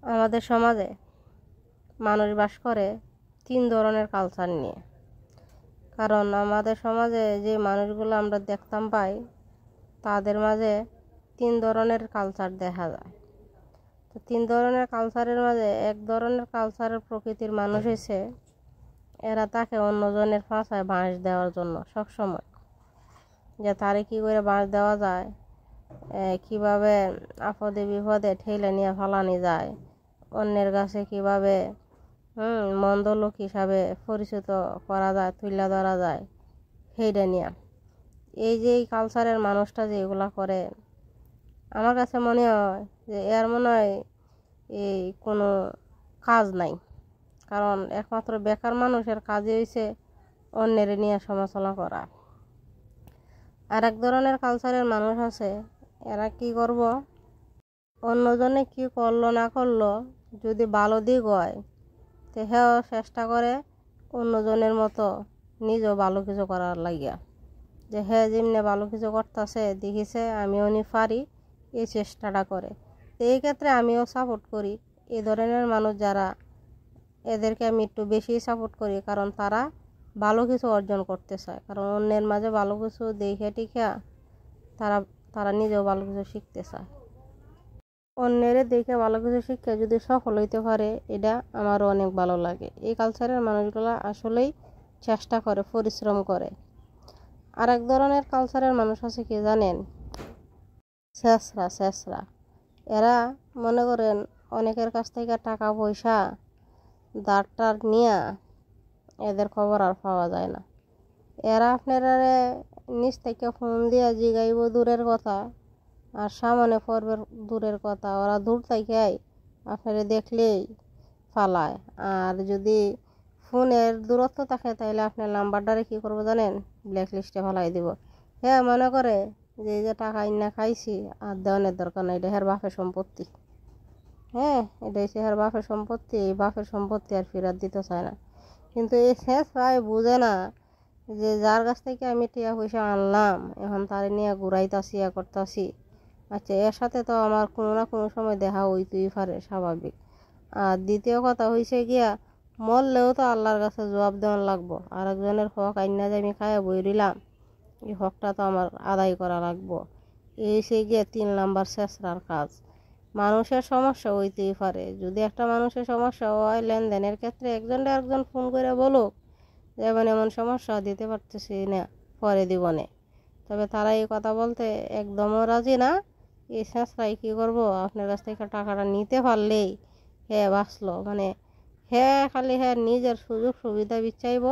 আমাদের সমাজে মানুষ বাস করে 3 ধরনের কালচার নিয়ে। কারণ আমাদের সমাজে যে মানুষগুলো আমরা দেখতাম পাই তাদের মাঝে 3 ধরনের কালচার দেখা যায়। তো 3 ধরনের কালচারের মাঝে এক ধরনের কালচারের প্রকৃতির মানুষ হয়েছে এরা তাকে অন্যজনের ফাঁসায় বাঁশ দেওয়ার জন্য সবসময়, যে তারে কী করে বাঁশ দেওয়া যায়, কিভাবে আপদে বিপদে ঠেলে নিয়ে ফালানি যায়, অন্যের কাছে কিভাবে মন্দ লোক হিসাবে পরিচিত করা যায়, তুলে ধরা যায়, সেইটা নিয়ে এই যে এই কালচারের মানুষটা যে এগুলা করে, আমার কাছে মনে হয় যে এর মনে হয় এই কোনো কাজ নাই। কারণ একমাত্র বেকার মানুষের কাজই হয়েছে অন্যের নিয়ে সমালোচনা করা। আর এক ধরনের কালচারের মানুষ আছে, এরা কি করব, অন্যজনে কি করলো না করলো যদি ভালো দিক হয় তো হ্যাঁ চেষ্টা করে অন্যজনের মতো নিজেও ভালো কিছু করার লাগিয়া, যে হ্যাঁ যেমনি ভালো কিছু করতেছে দেখিছে আমিও নি পারি, এই চেষ্টাটা করে। তো এই ক্ষেত্রে আমিও সাপোর্ট করি এই ধরনের মানুষ যারা, এদেরকে আমি একটু বেশি সাপোর্ট করি। কারণ তারা ভালো কিছু অর্জন করতে চায়, কারণ অন্যের মাঝে ভালো কিছু দেখে টিখা তারা নিজেও ভালো কিছু শিখতে চায়। অন্যের দেখে ভালো কিছু শিক্ষা যদি সফল হইতে পারে এটা আমারও অনেক ভালো লাগে। এই কালচারের মানুষগুলো আসলেই চেষ্টা করে, পরিশ্রম করে। আর এক ধরনের কালচারের মানুষ আছে কি জানেন, শেষরা। এরা মনে করেন অনেকের কাছ থেকে টাকা পয়সা দাঁড়টার নিয়ে এদের খবর আর পাওয়া যায় না। এরা আপনারা নিচ থেকে ফোন দিয়ে জিগাইব দূরের কথা, আর সামনে পড়বে দূরের কথা। ওরা দূর থেকে আপনারা দেখলেই ফালায়। আর যদি ফোনের দূরত্ব থাকে তাহলে আপনার নাম্বারটারে কী করবো জানেন, ব্ল্যাক লিস্টে ফালাই দিব। হ্যাঁ মনে করে যে এই যে টাকা ইন্না খাইছি আর দেওয়ানের দরকার নাই, এটা হের বাপের সম্পত্তি। হ্যাঁ এটা হচ্ছে হের বাপের সম্পত্তি, এই বাপের সম্পত্তি আর ফেরত দিতে চায় না। কিন্তু এই শেষ ভাই বুঝে না যে যার কাছ থেকে আমি টাকা পয়সা আনলাম এখন তারে নিয়ে ঘুরাইতাছি করতাছি, আচ্ছা এর সাথে তো আমার কোনো না কোনো সময় দেখা হইতেই পারে, স্বাভাবিক। আর দ্বিতীয় কথা হয়েছে গিয়া মরলেও তো আল্লাহর কাছে জবাব দেওয়ান লাগবো। আর একজনের হক আইনা যে আমি খাইয়া বই দিলাম, এই হকটা তো আমার আদায় করা লাগবো। এই সে গিয়ে 3 নাম্বার শেষরার কাজ। মানুষের সমস্যা হইতেই পারে, যদি একটা মানুষের সমস্যা হয় লেনদেনের ক্ষেত্রে একজন ফোন করে বলুক যেমন এমন সমস্যা দিতে পারতেছি না, পরে দিবনে, তবে তারা এই কথা বলতে একদমও রাজি না। এই শেষরাই কী করবো, আপনার কাছ থেকে টাকাটা নিতে পারলেই হ্যাঁ বাঁচলো, মানে হ্যাঁ খালি হ্যাঁ নিজের সুযোগ সুবিধা বিচাইব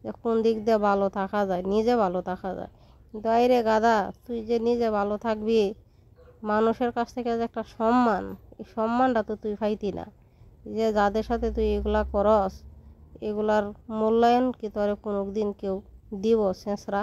যে কোন দিক দিয়ে ভালো থাকা যায়, নিজে ভালো থাকা যায়। কিন্তু আইরে গাদা, তুই যে নিজে ভালো থাকবি, মানুষের কাছ থেকে যে একটা সম্মান, এই সম্মানটা তো তুই পাইতি না। যে যাদের সাথে তুই এগুলা করস এগুলার মূল্যায়ন কি তোরে কোনো দিন কেউ দিব শেষরা?